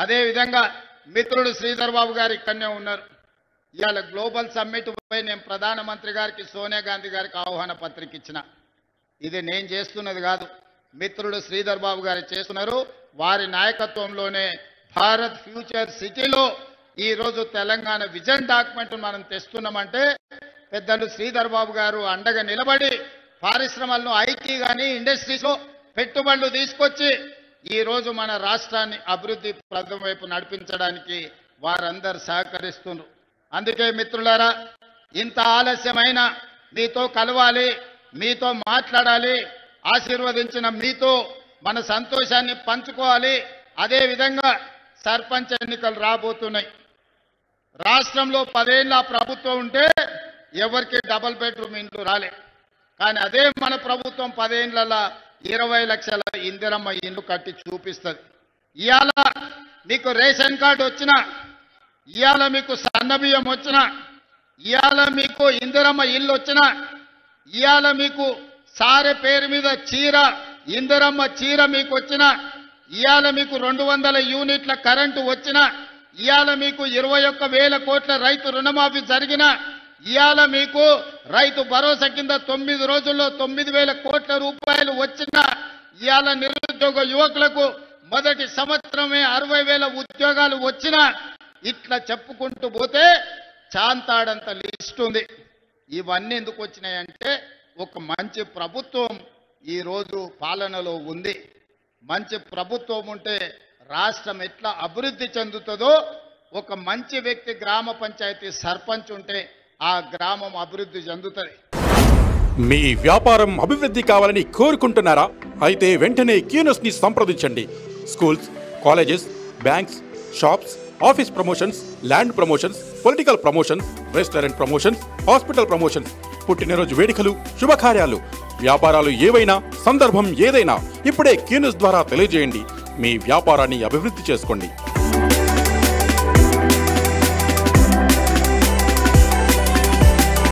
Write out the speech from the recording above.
అదేవిధంగా మిత్రుడు శ్రీధర్ బాబు గారు ఇక్కడనే ఉన్నారు. ఇవాళ గ్లోబల్ సమ్మిట్ పై నేను ప్రధానమంత్రి గారికి సోనియా గాంధీ గారికి ఆహ్వాన పత్రిక ఇచ్చిన. ఇది నేను చేస్తున్నది కాదు, మిత్రుడు శ్రీధర్ బాబు గారు చేస్తున్నారు. వారి నాయకత్వంలోనే భారత్ ఫ్యూచర్ సిటీలో ఈరోజు తెలంగాణ విజన్ డాక్యుమెంట్ మనం తెస్తున్నామంటే పెద్దలు శ్రీధర్ బాబు గారు అండగా నిలబడి పరిశ్రమలను ఐటీ కానీ ఇండస్ట్రీస్లో పెట్టుబడులు తీసుకొచ్చి ఈరోజు మన రాష్ట్రాన్ని అభివృద్ధి ప్రథమ వైపు నడిపించడానికి వారందరూ సహకరిస్తున్నారు. అందుకే మిత్రులారా, ఇంత ఆలస్యమైన మీతో కలవాలి, మీతో మాట్లాడాలి, ఆశీర్వదించిన మీతో మన సంతోషాన్ని పంచుకోవాలి. అదేవిధంగా సర్పంచ్ ఎన్నికలు రాబోతున్నాయి. రాష్ట్రంలో 10 ఏళ్ళ ప్రభుత్వం ఉంటే ఎవరికి డబుల్ బెడ్రూమ్ ఇండ్లు రాలే. కానీ అదే మన ప్రభుత్వం 10 ఏళ్ళ 20 లక్షల ఇందిరమ్మ ఇండ్లు కట్టి చూపిస్తుంది. ఇవాళ మీకు రేషన్ కార్డు వచ్చినా, ఇవాళ మీకు సన్నబియ్యం వచ్చినా, ఇవాళ మీకు ఇందిరమ్మ ఇల్లు వచ్చినా, ఇవాళ మీకు సారె పేరు మీద చీర ఇందిరమ్మ చీర మీకు వచ్చినా, ఇవాళ మీకు 200 యూనిట్ల కరెంటు వచ్చినా, ఇవాళ మీకు 21,000 కోట్ల రైతు రుణమాఫీ జరిగినా, ఇవాళ మీకు రైతు భరోసా కింద 9 రోజుల్లో 9,000 కోట్ల రూపాయలు వచ్చినా, ఇవాళ నిరుద్యోగ యువకులకు మొదటి సంవత్సరమే 60,000 ఉద్యోగాలు వచ్చినా, ఇట్లా చెప్పుకుంటూ పోతే చాంతాడంత లిస్ట్ ఉంది. ఇవన్నీ ఎందుకు వచ్చినాయంటే ఒక మంచి ప్రభుత్వం ఈరోజు పాలనలో ఉంది. మంచి ప్రభుత్వం ఉంటే రాష్ట్రం ఎట్లా అభివృద్ధి చెందుతుందో, ఒక మంచి వ్యక్తి గ్రామ పంచాయతీ సర్పంచ్ ఉంటే ఆ గ్రామం అభివృద్ధి చెందుతుంది. మీ వ్యాపారం అభివృద్ధి కావాలని కోరుకుంటున్నారా? అయితే వెంటనే క్యూనస్ ని సంప్రదించండి. Schools, colleges, banks, shops, office promotions, land promotions, political promotions, restaurant promotions, hospital promotions, పుట్టినరోజు వేడుకలు, శుభకార్యాలు, వ్యాపారాలు ఏవైనా, సందర్భం ఏదైనా ఇప్పుడే క్యూనస్ ద్వారా తెలియజేయండి. మీ వ్యాపారాన్ని అభివృద్ధి చేసుకోండి.